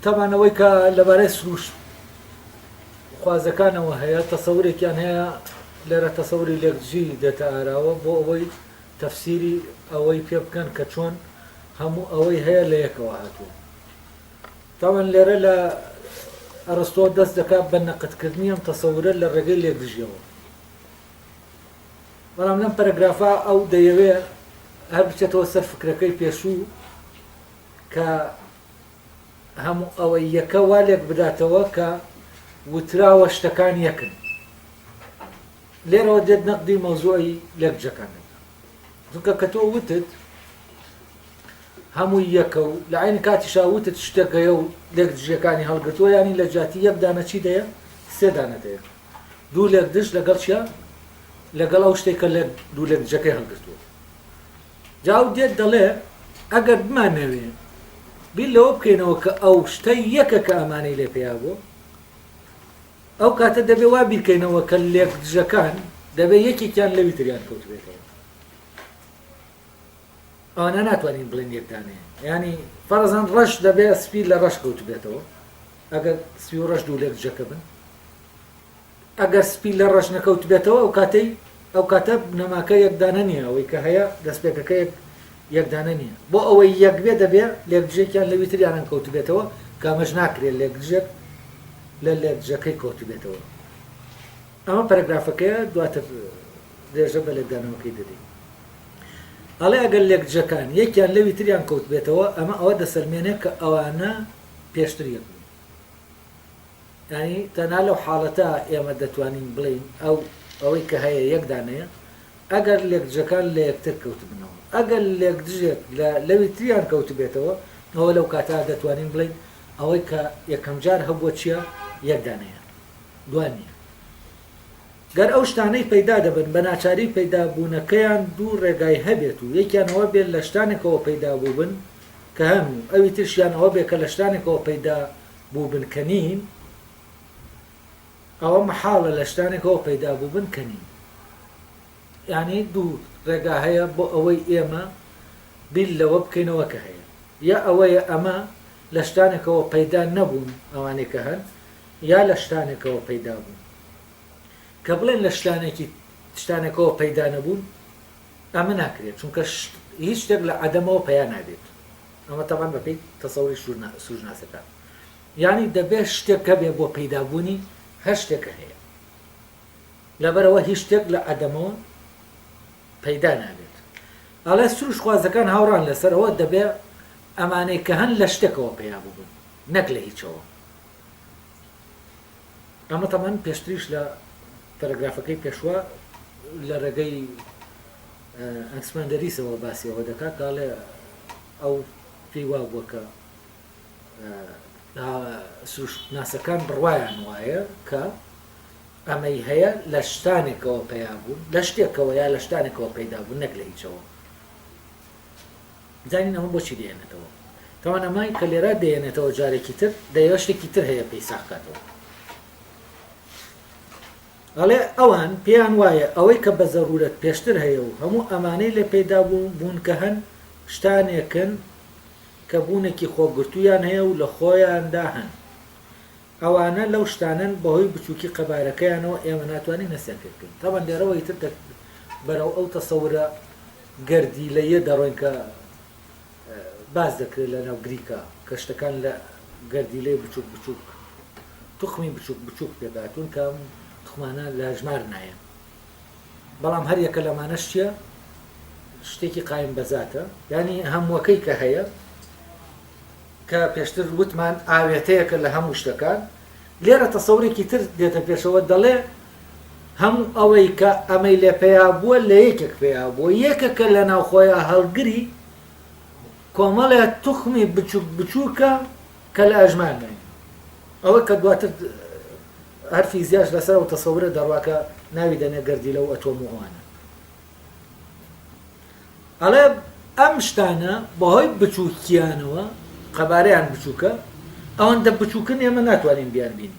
تەمانەوەی کە لەبارەی سروش خوازەکانەوە هەیە تەسەورێکیان هەیە لێرە تەسەوری لێکدژی دێتە ئاراوە بۆ ئەوەی تەفسیری ئەوەی پێ بکەن کە چۆن هەموو ئەوەی هەیە لە یەکەوە هاتووە. تاوان لێرە لە ئەرستۆ دەست دەکات بە نەقدکردنی ئەم تەسەورە لە ڕێگەی لێکدژیەوە. بەڵام لەم پەرەگرافا ئەو دەیەوێ هەر بچێتەوە سەر فکرەکەی پێشوو کە هەموو ئەوەی یەکە وا لێک بداتەوە کە وتراوە شتەکان یەکن. لێرەوە دێت نەقدی مەوزوعی لێکدژەکانێت. چونکە کە تۆ وتت هەمووی یەکە و لە عینی کاتیشا وتت شتێکەیە و لێکدژیەکانی هەڵگرتووە یانی لە جاتی یەک دانە چی دەیە؟ سێ دانە دەیە. دوو لێکدژ لەگەڵ چیە؟ لەگەڵ ئەو شتێکە لە دوو لێکدژەکەی هەڵگرتووە. جاو دێت دەڵێ ئەگەر بمانەوێ بیر لەوە بکەینەوە کە ئەو شتە یەکە کە ئەمانەی لێ پێیا بوو، ئەو کاتە دەبێ وا بیرکەینەوە کە لێکدژەکان دەبێ یەکێکیان لەوی تریان کەوت بێتەوە. ئەوانە ناتوانین بڵێن یەکدانەیە. ینی فەرەزان ڕەش دەبێ سپی لە ڕەش کەوت بێتەوە ئەگەر سپی و ڕەش دوو لێکدژەکە بن. ئەگەر سپی لە ڕەش نەکەوت بێتەوە ئەو کاتە نەماکە یەکدانە نییە، ئەوەی کە هەیە دەستپێکەکە یەکدانە نییە. بۆ ئەوەی یەک بێ دەبێ لێکدژێکیان لەوی تریانان کەوت بێتەوە کامەش ناکرێت لێکدژێک لە لێکدژەکەی کەوت بێتەوە. ئەمە پەرەگرافەکەیە دواتر درێژە بە لێکدانەوەکەی دەدەین. ئەڵێ ئەگەر لێکدژەکان یەکیان لەوی تریان کەوت بێتەوە ئەمە ئەوە دەسەلمێنێت کە ئەوانە پێشتر یەک بوون. ینی تەنها لەو حاڵەتە ئێمە دەتوانین بڵین ئەوەی کە هەیە یەکدانەیە ئەگەر لێکدژەکان لە یەکتر کەوت بنەوە. ئەگەر لێکدژێک لەوی تریان کەوت بێتەوە ئەوە لەو کاتا دەتوانین بڵین ئەوەی کە یەکەم جار هەبووە چییە؟ یەکدانەیە، دوانیە. گەر ئەو شتانەی پەیدا دەبن بە ناچاری پەیدا بوونەکەیان دوو ڕێگای هەبێت و یەکیانەوە بێت لە شتانێکەوە پەیدا بوو بن کە هەموو ئەوی ترشیان ئەوە بێت کە لە شتانێکەوە پەیدا بوو بن کەنین، ئەوە مەحاڵە لە شتانێکەوە پەیدا بوو بن کەنین. یعنی دوو ڕێگا هەیە بۆ ئەوەی ئێمە بیل لەوە بکەینەوە کە هەیە. یا ئەوەیە ئەمە لە شتانێکەوە پەیدا نەبوون ئەوانەی کە هەن، یا لە شتانێکەوە پەیدا بوون. کە بڵێن لە شتانێکەوە پەیدا نەبوون ئەمە ناکرێت، چونکە هیچ شتێک لە عەدەمەوە پەیا نابێت. ئەمە تەمان بەپێی تەسەوری سوژناسەکان. یعنی دەبێت شتێک هەبێ بۆ پەیدابوونی هەر شتێکە هەیە. لەبەرەوە هیچ شتێک لە عەدەمەوە پەیدا نابێت. ئەڵێ سروش خوازەکان هاوڕان لەسەرەوە دەبێ ئەمانەی کە هەن لە شتێکەوە پەیا بوون نەک لە هیچەوە. ئەمە تەمان پێشتریش لە پەرەگرافەکەی پێشوە لە ڕێگەی ئەکسماندەریسەوە باسیەوە دەکات کاڵێ ئەو پێی وا بووە کە سروش ناسەکان بڕوایان وایە کە ئەمەی هەیە لە شتانێکەوە پەیا بوون، لە شتێکەوە یا لە شتانێکەوە پەیدا بوون نەک لە هیچەوە. زانین ئەمە بۆچی دێنێتەوە؟ تاوان ئەمای کە لێرە دێنێتەوە جارێکی تر دەیەوە شتێکی تر هەیە پێی ساحکاتەوە. ئەڵێ ئەوان پێیان وایە ئەوەی کە بە زەرورەت پێشتر هەیە و هەموو ئەمانەی لێ پەیدا بوون کە هەن شتانێکن کە بوونێکی خۆگرتوویان هەیە و لە خۆیاندا هەن. ئەوانە لەو شتانن بەهۆی بچووکی قەبارەکەیانەوە ئێمە ناتوانین نەسەر پێبکەین. تاوان لێرەوەی تر بەرەو ئەو تەسەورە گەردیلەیە دەڕۆین کە باز دەکرێت لە ناو گریکە کە شتەکان لە گەردیلەی بچووک بچووک توخمی بچووک بچووک پێداتون کە تخمانە لە ژمار نایە. بەڵام هەر یەکە لەمانەش چییە؟ شتێکی قایم بەزاتە، ینی هەمووەکەی کە هەیە کە پێشتر وتمان ئاوێتەیەکە لە هەموو شتەکان. لێرە تەسەورێکی تر دێتە پێشەوە دەڵێ هەموو ئەوەی کە ئەمەی لێ پێیا بووە لە یەکێک پێیا بووە، یەکەکە لە ناوخۆیان هەڵگری کۆمەڵێ توخمی بچووک بچووکە کە لە ئەژمان نایە. ئەوە کە دواتر هەر فیزیاش لەسەر و تەسەورە دەڕواکە ناوی دەنێ گەردیلە و ئەتۆم و ئەوانە. ئەڵێ ئەم شتانە بەهۆی بچووکیانەوە قەبارەیان بچووکە ئەوەندە بچووکن ئێمە ناتوانین بیان بین.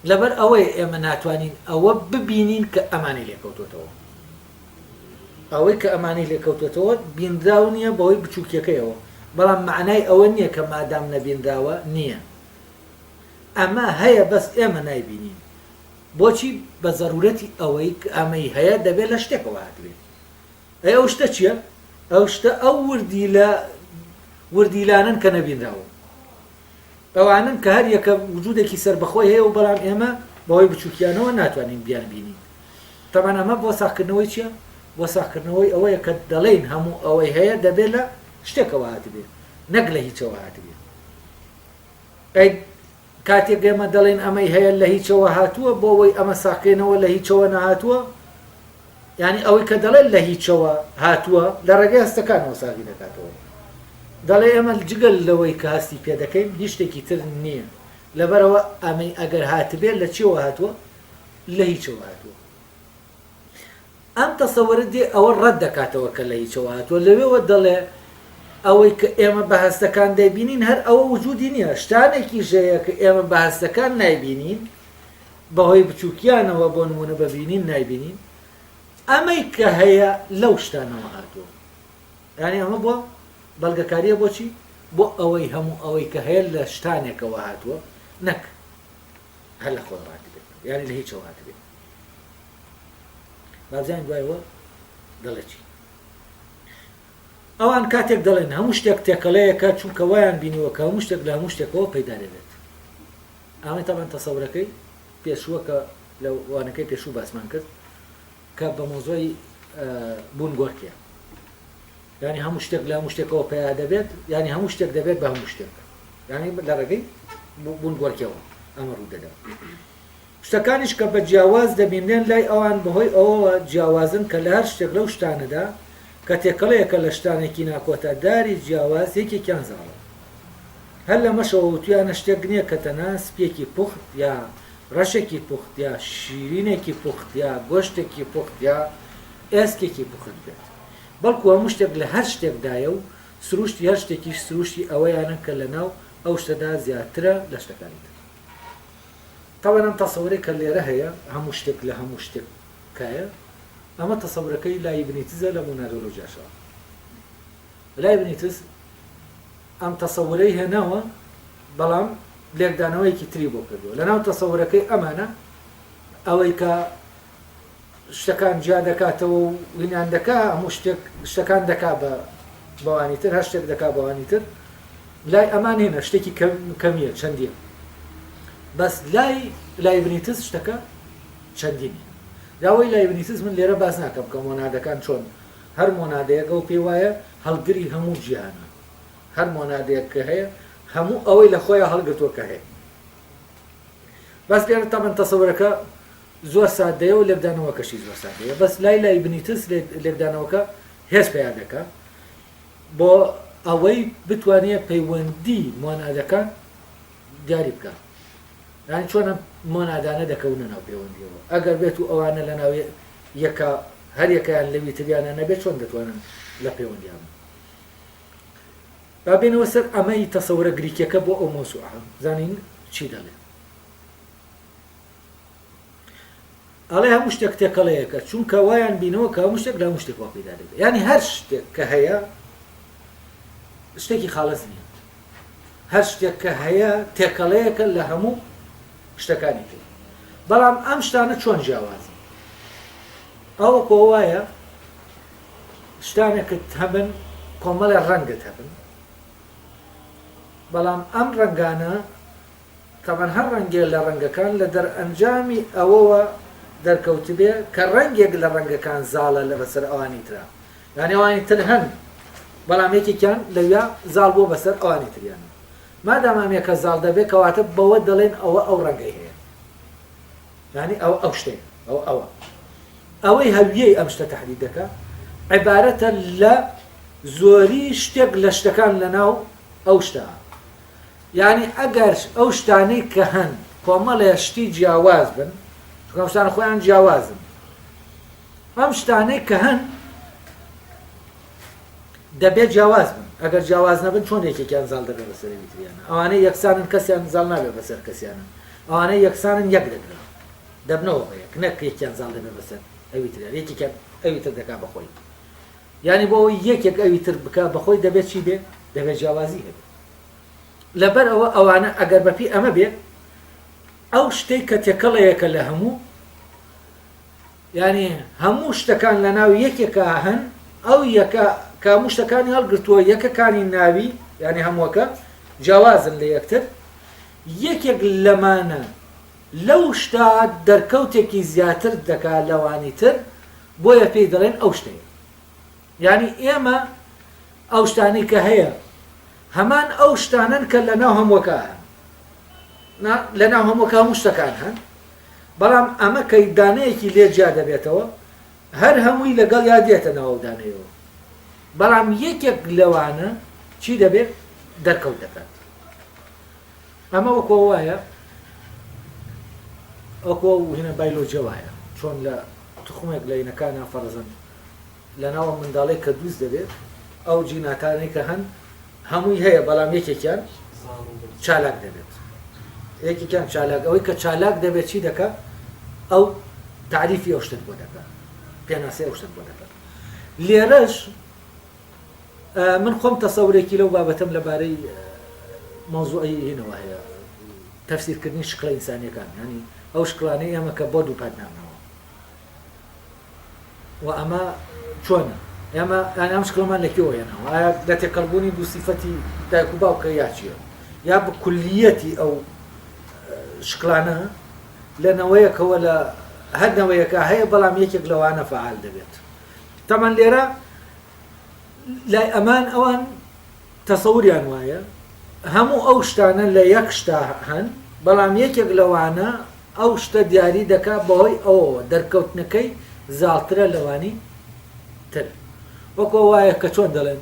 لەبەر ئەوەی ئێمە ناتوانین ئەوە ببینین کە ئەمانی بەڵام معنای ئەوە نییە کە مادام نەبینراوە نییە ئەمە هەیە بەس ئێمە نایبینین بۆچی بە زەرورەتی ئەوەی ئەمەی هەیە دەبێت لە شتێکەوە هاتبێت ئەو شتە چییە؟ ئەو شتە ئەو وردیلانن کە نەبینراوە ئەوانن کە هەر یەکە وجودێکی سەربەخۆی هەیە و بەڵام ئێمە بەهۆی بچووکیانەوە ناتوانین بیان بینین تەمان ئەمە بۆ ساختکردنەوەی چییە؟ بۆ ساختکردنەوەی ئەوەیە کە دەڵێن هەموو ئەوەی هەیە دەبێت لە شتێکەوە هاتبێت نەک لە هیچەوە هاتبێت کاتێک ئێمە دەڵێن ئەمەی هەیە لە هیچەوە هاتووە بۆ ئەوەی ئەمە ساقێنەوە لە هیچەوە نەهاتووە یعنی ئەوەی کە دەڵێن لە هیچەوە هاتووە لە ڕێگەی هەستەکانەوە ساغی دەکاتەوە دەڵێ ئەمە جگەل لەوەی کە هەستی پێ دەکەین هیچ شتێکی تر نییە لەبەرەوە ئەمەی ئەگەر هاتبێت لە چیەوە هاتووە لە هیچەوە هاتووە ئەم تەسەوەرە دێ ئەوە ڕەت دەکاتەوە کە لە هیچەوە هاتووە لەوێوە دەڵێ ئەوەی کە ئێمە بە هەستەکان دەیبینین هەر ئەوە وجودی نییە شتانێکی ژەیە کە ئێمە بە هەستەکان نایبینین بەهۆی بچووکیانەوە بۆ نمونە ببینین نایبینین ئەمەی کە هەیە لەو شتانەوە هاتووە یعنی ئەمە بۆ بەڵگەکاریە بۆچی بۆ ئەوەی هەموو ئەوەی کە هەیە لە شتانێکەوە هاتووە نەک هەر لە خۆی هاتبێت یعنی لە هیچەوە هاتبێت بابزانین دوایەوە دەڵێ چی ئەوان کاتێک دەڵێن هەموو شتێک تێکەڵەیەکە چونکە وایان بینیوە کە هەموو شتێک لە هەموو شتێکەوە پەیدا دەبێت ئەمە تەمان تەسەورەکەی پێشووە کە لە وانەکەی پێشوو باسمان کرد کە بە مۆزۆی بوونگۆرکیە یعنی هەموو شتێک لە هەموو شتێکەوە پەیدا دەبێت یعنی هەموو شتێک دەبێت بە هەموو شتێک یعنی لە ڕێگەی بوونگۆرکیەوە ئەمە ڕوو دەدا شتەکانیش کە بە جیاواز دەبینێن لای ئەوان بەهۆی ئەوەوە جیاوازن کە لە هەر شتێک لەو شتانەدا کە تێکەڵەیەکە لە شتانێکی ناکۆتە داری جیاواز یەکێکیان زاڵە هەر لە مەشەوە وتویانە شتێک نییە کە تەنها سپێکی پوخت یا ڕەشێکی پوخت یا شیرینێکی پوخت یا گۆشتێکی پوخت یا ئێسکێکی پوخت بێت بەڵکو هەموو شتێک لە هەر شتێکدایە و سروشتی هەر شتێکیش سروشتی ئەوەیانە کە لەناو ئەو شتەدا زیاترە لە شتەکانی تر تاوان ئەم تەسەورەی کە لێرە هەیە هەموو شتێک لە هەموو شتێکایە ئەمە تەسەورەکەی لای ابن تیزە لە مونادۆلۆجیاشەوە لای ابن تیز ئەم تەسەورەی هێناوە بەڵام لێکدانەوەیکی تری بۆ کردووە لەناو تەسەورەکەی ئەمانە ئەوەی کە شتەکان جیا دەکاتەوە و وینیان دەکا هەموو شتەکان دەکا بە بەوانی تر هەر شتێک دەکا بەوانی تر لای ئەمان هێنە شتێکی کەمیە چەندیە بەس لای ابن تیز شتەکە چەندینی داوای لای ابن تیز من لێرە باس ناکەم کە مۆنادەکان چۆن هەر مۆنادەیەکە و پێی وایە هەڵگری هەموو جیهانە هەر مۆنادەیەک کە هەیە هەموو ئەوەی لە خۆیان هەڵگرتووە کە هەیە بەس لێرە تەمەن تەسەورەکە زۆر سادەیە و لێکدانەوەکەشی زۆر سادەیە بەس لای ابن تیز لێکدانەوەکە هێز پێیان دەکات بۆ ئەوەی بتوانێت پەیوەندی مۆنادەکان دیاری بکات یعنی چۆنە مۆنادانە دەکەونە ناو پەیوەندیەوە ئەگەر بێت و ئەوانە لە ناو یەکە هەر یەکەیان لەوی تریانە نەبێت چۆن دەتوانن لە پەیوەندیان بابێنەوە سەر ئەمەی تەسەورە گریکیەکە بۆ ئەو مۆسوعە زانین چی دەڵێ ئەڵێ هەموو شتێک تێکەڵەیەکە چونکە وایان بینەوە کە هەموو شتێک لە هەموو شتێک وا پەیدا دەبێت یعنی هەر شتێک کە هەیە شتێکی خاڵەز نییە هەر شتێک کە هەیە تێکەڵەیەکە لە هەموو شتەکانی تر بەڵام ئەم شتانە چۆن جیاوازن ئەوەکۆ وایە شتانێکت هەبن کۆمەڵە ڕەنگت هەبن بەڵام ئەم ڕەنگانە تەمەن هەر ڕەنگێ لە ڕەنگەکان لە دەرئەنجامی ئەوەوە دەرکەوتبێ کە ڕەنگێک لە ڕەنگەکان زاڵە لە بەسەر ئەوانی ترا یعنی ئەوانی تر هەن بەڵام یەکێکیان لەویا زاڵ بۆ بەسەر ئەوانی تریانە مادامامێکە زاڵ دەبێت کەواتە بەوە دەڵێن ئەو ڕەنگەی هەیە یعنی ئەو شتێ ئەوەی هەویەی ئەم شتە تەحدید دەکا عیبارەتە لە زۆری شتێک لە شتەکان لەناو ئەو شتە یعنی ئەگەر ئەو شتانەی کە هەن کۆمەڵێ شتی جیاواز بن چونکە شتانە خۆیان جیاوازن ئەم شتانەی کە هەن دەبێت جیاواز بن ئەگەر جیاواز نەبن چۆن یەکێکیان زاڵ دەبێت بەسەر ئەویتریانە ئەوانەی یەکسانن کەسیان زاڵ نابێت بەسەر کەسیانە ئەوانەی یەکسانن یەک دەگرن دەبنەوە بەیەک نەک یەکیان زاڵ دەبێت بەسەر ئەویتریان یەکێکیان ئەویتر دەکا بەخۆی یعنی بۆ ئەوەی یەکێک ئەویتر بکا بەخۆی دەبێت چی بێ دەبێت جیاوازی هەبێت لەبەر ئەوە ئەوانە ئەگەر بەپی ئەمە بێت ئەو شتەی کە تێکەڵەیەکە لە هەموو یعنی هەموو شتەکان لە ناو یەکێکە هەن ئەو یەکە کە هەموو شتەکانی هەڵگرتووە یەکەکانی ناوی یعنی هەمووەکە جیاوازن لە یەکتر یەکێک لەمانە لەو شتا دەرکەوتێکی زیاتر دەکات لەوانی تر بۆیە پێی دەڵێن ئەو شتەیە یعنی ئێمە ئەو شتانەی کە هەیە هەمان ئەو شتانن کە لە ناو هەمووەکە هەن لە ناو هەمووەکە هەموو شتەکان هەن بەڵام ئەمە کە دانەیەکی لێ جیا دەبێتەوە هەر هەمووی لەگەڵ یا دێتە ناو دانەیەوە بەڵام یەکێک لەوانە چی دەبێت دەرکەوت دەکات ئەمە وەکۆ وایە ئەوکۆ هینە بایلۆجیا وایە چۆن لە تخمێک لە هینەکانە فەرزن لە ناوە منداڵی کە دروست دەبێت ئەو جیناتانەی کە هەن هەمووی هەیە بەڵام یەکێکیان چالاک دەبێت یەکێکیان چالاک ئەوەی کە چالاک دەبێت چی دەکات ئەو تعریفی ئەو شتت بۆ دەکات پێناسی ئەو شتت بۆ دەکات لێرەش من خۆم تەسەورێکی لەو بابەتم لەبارەی مۆزوعی هینەوە هەیە تەفسیرکردنی شکڵە ئینسانیەکان ینی ئەو شکڵانەی ئەمە کە بۆ دوو پادنامەوە و ئەمە چۆنە ئێمە ئەم شکڵمان لەکێوە هێناوە ئایا لە تێکەڵبوونی دوو سیفەتی دایک و باوکە یا چییە یا بە کولیەتی ئەو شکڵانە لە نەوەیەکەوە لە هەر نەوەیەکە هەیە بەڵام یەکێک لەوانە فعال دەبێت تەمان لێرە لای ئەمان ئەوان تەسەوریان وایە هەموو ئەو شتانە لە یەک شتا هەن بەڵام یەکێک لەوانە ئەو شتە دیاری دەکات بەهۆی ئەوەوە دەرکەوتنەکەی زاڵترە لەوانی تر وەکۆ وایە کە چۆن دەڵێن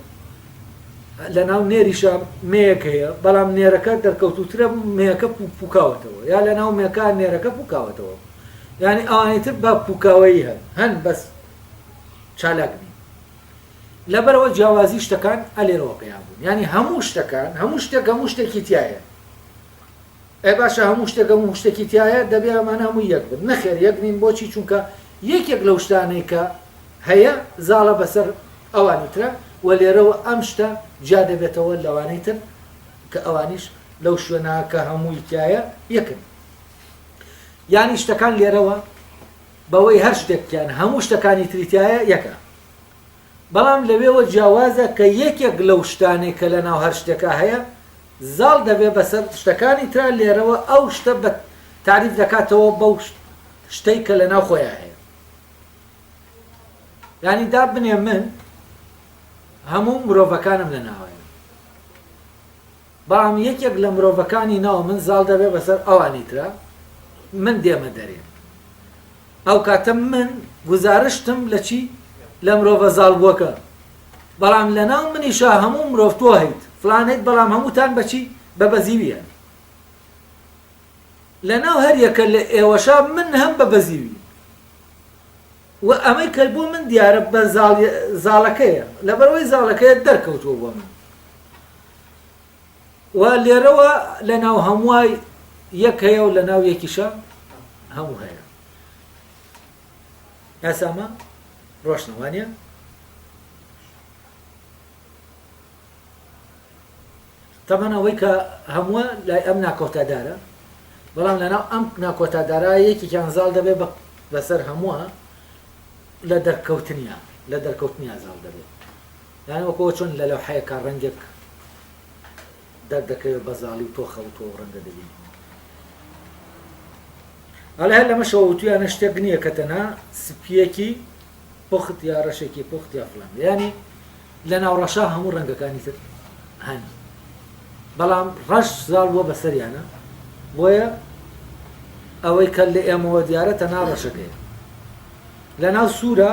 لە ناو نێریشە مێیەک هەیە بەڵام نێرەکە دەرکەوتوترە مێیەکە پوکاوەتەوە یا لە ناو مێکە نێرەکە پوکاوەتەوە یعنی ئەوانەی تر بە پوکاوەیی هەن بەس چالاک نین لەبەرەوە جیاوازی شتەکان ئەلێرەوە پێیان بوون یعنی هەموو شتەکان هەموو شتێک هەموو شتێکی تایە ئەی باشە هەموو شتێک هەموو شتێکی تایە دەبێ ئەمانە هەموو یەک بن نەخێر یەک نین بۆچی چونکە یەکێک لەو شتانەی کە هەیە زاڵە بەسەر ئەوانی ترە و لێرەوە ئەم شتە جا دەبێتەوە لەوانەی تر کە ئەوانیش لەو شوێنە کە هەمووی تایە یەکن یعنی شتەکان لێرەوە بەوەی هەر شتێکیان هەموو شتەکانی تریتایە یەکە بەڵام لەوێەوە جیاوازە کە یەکێک لەو شتانەی کە لە ناو هەر شتێکە هەیە زاڵ دەبێت بەسەر شتەکانی ترا لێرەوە ئەو شتە بە تعریف دەکاتەوە بەو شتەی کە لە ناو خۆیان هەیە یعنی دابنێ من هەموو مرۆڤەکانم لە ناوەیە بەڵام یەکێک لە مرۆڤەکانی ناو من زاڵ دەبێت بەسەر ئەوانی ترا من دێمە دەرێ ئەو کاتە من گزارشتم لە چی لە مرۆڤە زاڵبووەکە بەڵام لە ناو منیشە هەموو مرۆڤ تۆ هەیت فلانیت بەڵام هەمووتان بەچی بە بەزیویە لە ناو هەریەکە لە ئێوەشا من هەم بە بەزیوی و ئەمەی کە بۆ من دیارە بە زاڵەکەیە لەبەرەوەی زاڵەکەیە دەرکەوتووە بۆ من و لێرەوە لە ناو هەمووای یەک هەیە و لە ناو یەکیشە هەموو هەیە ئاسامە ڕۆشنەوانە تەمان ئەوەی کە هەمووە لای ئەم ناکۆتادارە بەڵام لەناو ئەم ناکۆتادارە یەکێکیان زاڵ دەبێت بەسەر هەمووە لە دەرکەوتنیا زاڵ دەبێت یعنی وەکەوە چۆن لە لەوحەیەکە ڕەنگێک دەردەکەوێت بە زاڵی و تۆ خەوتۆ ڕەنگە دەبین هەڵە هەر لەمەشەوە وتویانە شتێک نییە کە تەنها سپیەکی پوخت یا ڕەشێکی پوخت یا فلان یعنی لە ناو ڕەشا هەموو ڕەنگەکانی تر هەن بەڵام ڕەش زاڵ بووە بەسەریانە بۆیە ئەوەی کە لە ئێمەوە دیارە تەنها ڕەشەکەیە لە ناو سوورە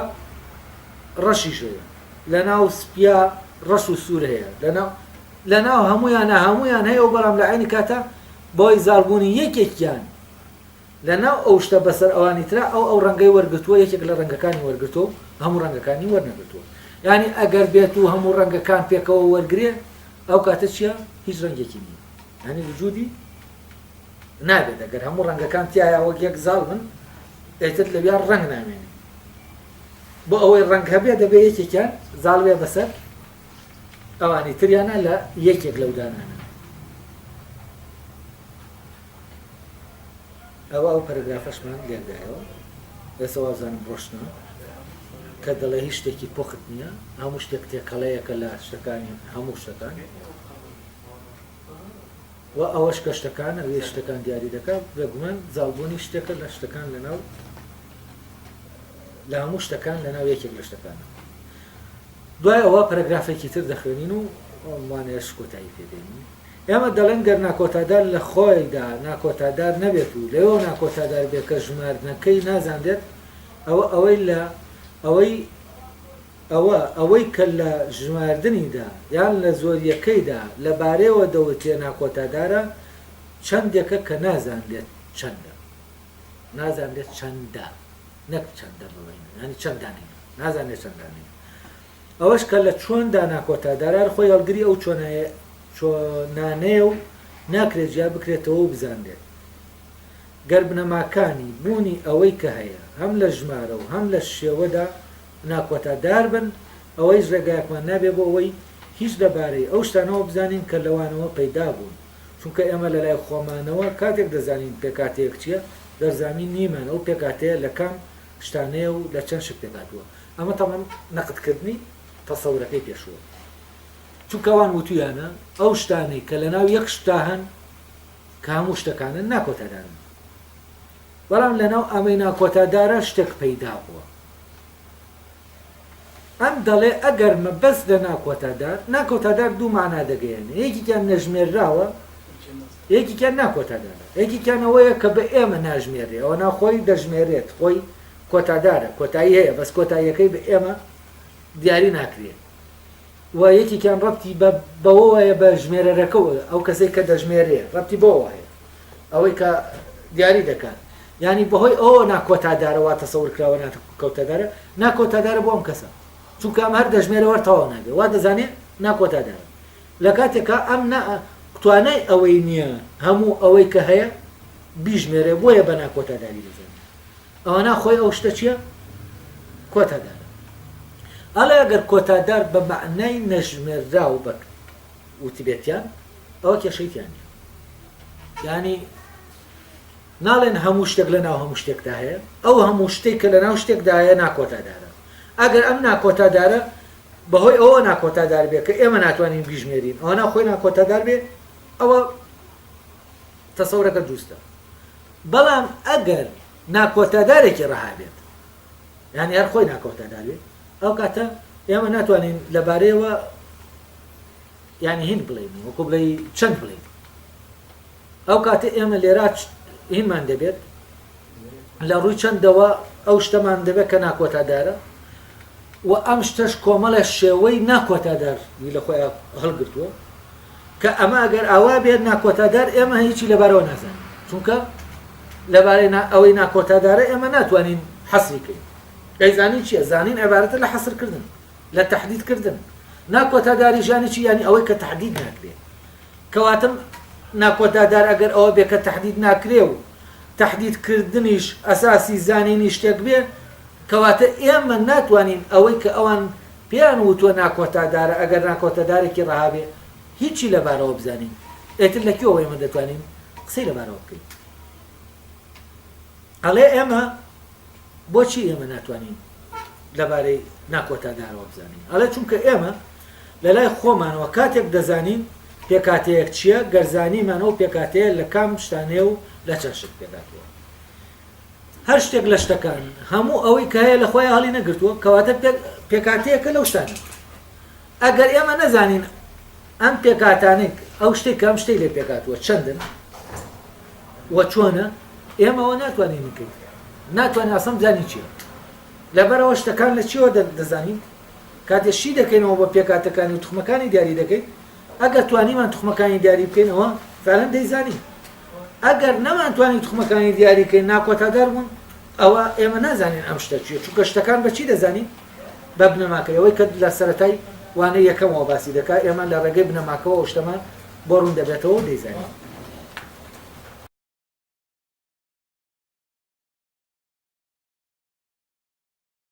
ڕەشیش هەیە لە ناو سپیا ڕەش و سوور هەیە لە ناو هەمویان هەیە و بەڵام لە عینی کاتە بۆی زاڵبوونی یەکێکیان لە ناو ئەو شتە بەسەر ئەوانی ترا ئەو ڕەنگەی وەرگتووە یەکێک لە ڕەنگەکانی وەرگتووە هەموو ڕەنگەکانی وەرنەگرتووە یعنی ئەگەر بێت و هەموو ڕەنگەکان پێکەوە وەرگێ ئەو کاتە چییە هیچ ڕەنگێکی نییە یعنی وجودی نابێت ئەگەر هەموو ڕەنگەکان تایە وەک یەک زاڵ بن ئێتر لەویان ڕەنگ نامێنێت بۆ ئەوەی ڕەنگ هەبێ دەبێت یەکێکیان زاڵ بێ بەسەر ئەوانی تریانە لە یەکێک لەو دانانە. ئەو پەرەگرافەشمان لێدایەوە ئێستا وازانم ڕۆشنە کە دەڵێ هیچ شتێکی پۆخت نییە، هەموو شتێک تێکەڵەیەکە لە شتەکانی هەموو شتەکان و ئەوەش کە شتەکانە وێ شتەکان دیاری دەکات بێگومان زاڵبوونی شتێکە لە شتەکان لەناو لە هەموو شتەکان لەناو یەکێک لە شتەکانە. دوای ئەوە پەرەگرافێکی تر دەخوێنین و وانەیەش کۆتایی پێدەین. ئێمە دەڵێن گەر ناکۆتادار لە خۆیدا ناکۆتادار نەبێت و لەوە ناکۆتادار بێت کە ژماردنەکەی نازاندێت ئەوەی کە لە ژماردنیدا یان لە زۆریەکەیدا لەبارەیەوە دەوتێ ناکۆتادارە چەندێکە کە نازاندێت چەندە، نازاندێت چەندە نەک چەندە بڵێن ینی چەندانێ نازانێت چەندانێ. ئەوەش کە لە چۆندا ناکۆتادارار خۆی هەڵگری ئەو چۆنانەیە و ناکرێت جیا بکرێتەوە و بزاندێت. گەر بنەماکانی بوونی ئەوەی کە هەیە هەم لە ژمارە و هەم لە شێوەدا ناکۆتادار بن، ئەوەی ڕێگایەکمان نابێ بۆ ئەوەی هیچ لەبارەی ئەو شتانەوە بزانین کە لەوانەوە پەیدا بوون، چونکە ئێمە لە لای خۆمانەوە کاتێک دەزانین پێکاتەیەک چییە دەرزانین نیمان ئەو پێکاتەیە لە کام شتانەیە و لە چەند شت پێکاتووە. ئەمە تەمام نەقدکردنی تەسەورەکەی پێشووە، چونکە ئەوان وتویانە ئەو شتانەی کە لەناو یەک شتا هەن کە هەموو شتەکانن ناکۆتادارن، بەڵام لەناو ئەمەی ناکۆتادارە شتێک پەیدا بووە. ئەم دەڵێ ئەگەر مەبەست لە ناکۆتادار دوو معنا دەگەیەنێ، یەکیان نەژمێرراوە یەکیان ناکۆتادارە، یەکیان ئەوەیە کە بە ئێمە ناژمێرێ، ئەوە ناخۆی دەژمێرێت خۆی کۆتادارە، کۆتایی هەیە بەس کۆتاییەکەی بە ئێمە دیاری ناکرێت. و یەکیان ڕەبتی بەوەیە بە ژمێرەرەکە ئەو کەسێک کە دەژمێرێ ڕەبتی بۆەوە هەیە ئەوەی کە دیاری دەکات، ینی بەهۆی ئەوە ناکۆتادارەوە تەسەورکراوە ناکۆتادارە ناکۆتادارە بۆ ئەم کەسە، چونکە ئەم هەر دەژمێرەوە تەواو نابێ وا دەزانێت ناکۆتادارە. لە کاتێکە ئەم توانای ئەوەی نییە هەموو ئەوەی کە هەیە بیژمێرێ بۆیە بە ناکۆتاداری دەزانێت. ئەوە ناخۆی ئەو شتە چییە؟ کۆتادارە. ئەڵێ ئەگەر کۆتادار بە معنای نەژمێررا و وتبێتیان ئەوە کێشەیتیان نیە، ینی ناڵێن هەموو شتێک لە ناو هەموو شتێکدا هەیە، ئەو هەموو شتێک کە لە ناو شتێکدا هەیە ناکۆتادارە. ئەگەر ئەم ناکۆتادارە بەهۆی ئەوە ناکۆتادار بێت کە ئێمە ناتوانین بیژمێرین، ئەوە ناخۆی ناکۆتادار بێت، ئەوە تەسەورەکە دروستە. بەڵام ئەگەر ناکۆتادارێکی ڕەها بێت، یعنی هەر خۆی ناکۆتادار بێت، ئەو کاتە ئێمە ناتوانین لەبارەیەوە یعنی هین بڵێن وەکو بڵێ چەند بڵێن. ئەو کاتە ئێمە لێرا هینمان دەبێت لە ڕووی چەندەوە ئەو شتەمان دەبێت کە ناکۆتادارە و ئەم شتەش کۆمەڵە شێوەی ناکۆتادار لە خۆیان هەڵگرتووە کە ئەمە ئەگەر ئاوا بێت ناکۆتادار ئێمە هیچی لەبارەوە نازانین، چونکە لەبارەی ئەوەی ناکۆتادارە ئێمە ناتوانین حەسری بکەین. ئەیزانین چییە؟ زانین عیبارەتە لە حەسرکردن لە تەحدیدکردن. ناکۆتاداری ژانی چی؟ یعنی ئەوەی کە تەحدید ناکرێت. کەواتم ناکۆتادار ئەگەر ئەوە بێ کە تەحدید ناکرێ و تەحدیدکردنیش ئەساسی زانینی شتێک بێ، کەواتە ئێمە ناتوانین ئەوەی کە ئەوان پێیان وتووە ناکۆتادارە ئەگەر ناکۆتادارێکی ڕەها بێ هیچی لەبارەوە بزانین. ئێتر لەکوێوە ئێمە دەتوانین قسەی لەبارەوە بکەین. ئەڵێ ئێمە بۆچی ئێمە ناتوانین لەبارەی ناکۆتادارەوە بزانین؟ ئەڵێ چونکە ئێمە لە لای خۆمانەوە کاتێک دەزانین پێکاتەیەک چییە، گەرزانیمانەوە پێکاتەیە لە کام شتانێ و لە چەند شت پێکاتەوە. هەر شتێک لە شتەکان هەموو ئەوەی کە هەیە لە خۆی هەڵی نەگرتووە، کەواتە پێکاتەیەکە لەو شتانە. ئەگەر ئێمە نەزانین ئەم پێکاتانێک ئەو شتێک کە ئەم شتەی لێ پێکاتووە چەندن وە چۆنە، ئێمەوە ناتوانین بکەین، ناتوانین ئاسان بزانین چییە. لەبەرەوە شتەکان لە چیەوە دەزانین؟ کاتێشی دەکەینەوە بە پێکاتەکانی و توخمەکانی دیاری دەکەین. ئەگەر توانیمان توخمەکانی دیاری بکەینەوە فعلەن دەیزانین. ئەگەر نەمانتوانی توخمەکانی دیاری بکەین ناکۆتادار بوون، ئەوە ئێمە نازانین ئەم شتە چییە، چونکە شتەکان بەچی دەزانین؟ بە بنەماکەیەوەی کە لە سەرەتای وانەی یەکەمەوە باسی دەکات، ئێمە لە ڕێگەی بنەماکەوە ئەو شتەمان بۆ ڕوون دەبێتەوە و دەیزانین.